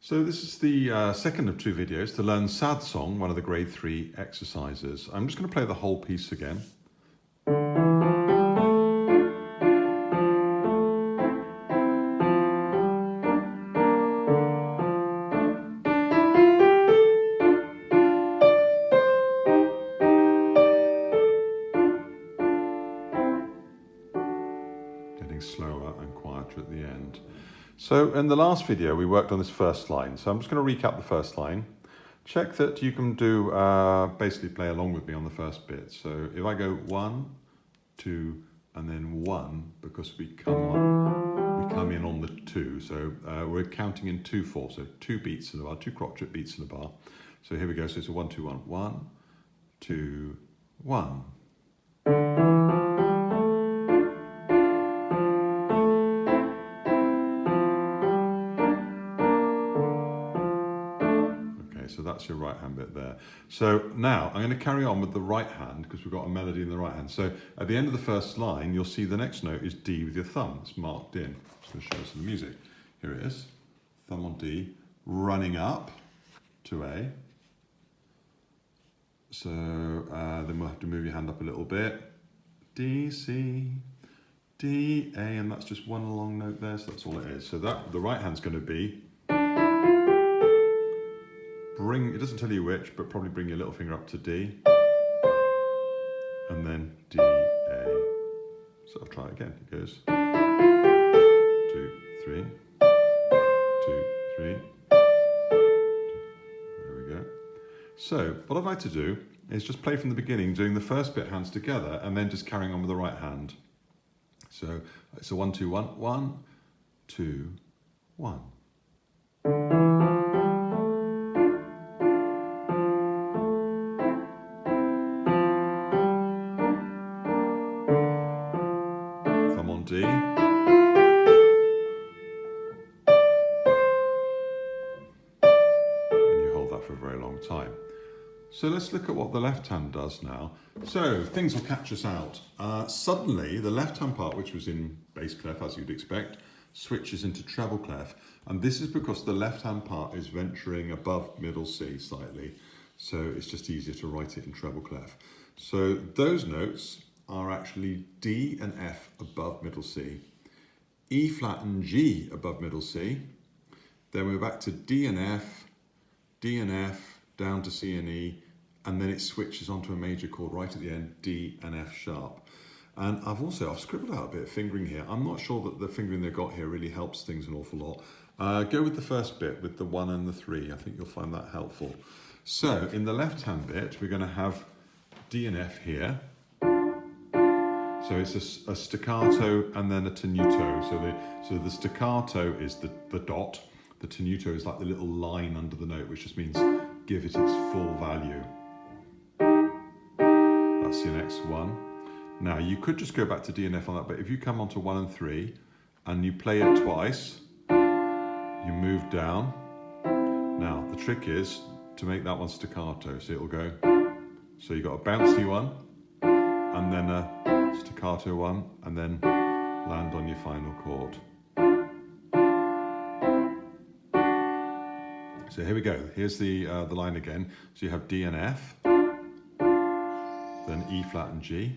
So this is the second of two videos to learn Sad Song, one of the grade 3 exercises. I'm just going to play the whole piece again. Getting slower and quieter at the end. So in the last video we worked on this first line, so I'm just going to recap the first line. Check that you can do, basically play along with me on the first bit. So if I go 1, 2 and then 1, because we come in on the 2, so we're counting in 2/4, so 2 beats in a bar, 2 crotchet beats in a bar. So here we go, so it's a 1, 2, 1, 1, 2, 1. So that's your right hand bit there. So now I'm going to carry on with the right hand because we've got a melody in the right hand. So at the end of the first line, you'll see the next note is D with your thumb. It's marked in. I'm just going to show us the music. Here it is. Thumb on D, running up to A. So then we'll have to move your hand up a little bit. D, C, D, A, and that's just one long note there. So that's all it is. So that the right hand's going to be it doesn't tell you which, but probably bring your little finger up to D, and then D, A. So I'll try it again. It goes 2, 3, 2, 3. There we go. So what I'd like to do is just play from the beginning, doing the first bit hands together, and then just carrying on with the right hand. So it's a 1, 2, 1, 1, 2, 1. D. And you hold that for a very long time. So let's look at what the left hand does now. So things will catch us out. Suddenly the left hand part, which was in bass clef as you'd expect, switches into treble clef. And this is because the left hand part is venturing above middle C slightly. So it's just easier to write it in treble clef. So those notes are actually D and F above middle C. E flat and G above middle C, then we're back to D and F, down to C and E, and then it switches onto a major chord right at the end, D and F sharp. And I've scribbled out a bit of fingering here. I'm not sure that the fingering they've got here really helps things an awful lot. Go with the first bit, with the 1 and the 3. I think you'll find that helpful. So in the left hand bit, we're going to have D and F here. So it's a staccato and then a tenuto. So the staccato is the dot. The tenuto is like the little line under the note, which just means give it its full value. That's your next one. Now you could just go back to D and F on that, but if you come onto 1 and 3 and you play it twice, you move down. Now the trick is to make that one staccato. So it'll go, so you've got a bouncy one and then a staccato one, and then land on your final chord. So here we go. Here's the line again. So you have D and F, then E flat and G,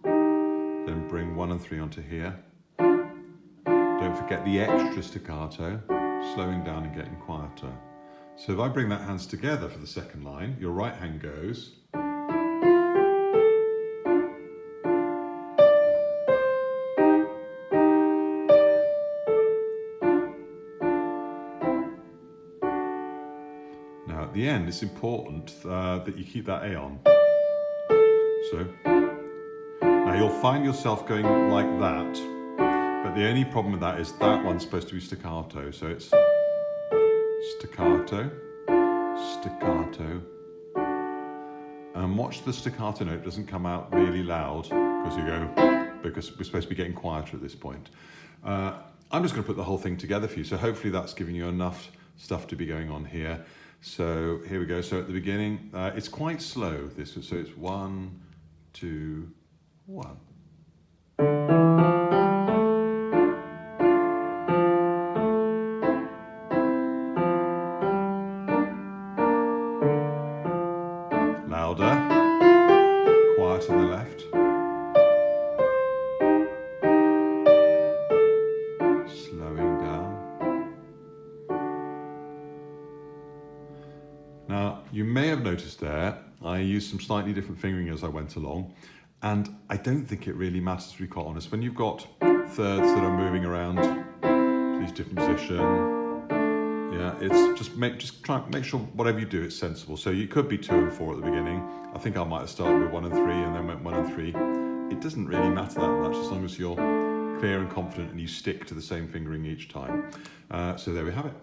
then bring 1 and 3 onto here. Don't forget the extra staccato, slowing down and getting quieter. So if I bring that hands together for the second line, your right hand goes. Now at the end, it's important that you keep that A on. So now you'll find yourself going like that, but the only problem with that is that one's supposed to be staccato. So it's staccato, staccato, and watch the staccato note doesn't come out really loud because we're supposed to be getting quieter at this point. I'm just going to put the whole thing together for you, so hopefully that's giving you enough stuff to be going on here. So here we go. So at the beginning, it's quite slow. So it's 1, 2, 1. you may have noticed there, I used some slightly different fingering as I went along, and I don't think it really matters, to be quite honest. When you've got thirds that are moving around to these different positions, yeah, it's just try and make sure whatever you do, it's sensible. So you could be 2 and 4 at the beginning. I think I might have started with 1 and 3 and then went 1 and 3. It doesn't really matter that much as long as you're clear and confident and you stick to the same fingering each time. So there we have it.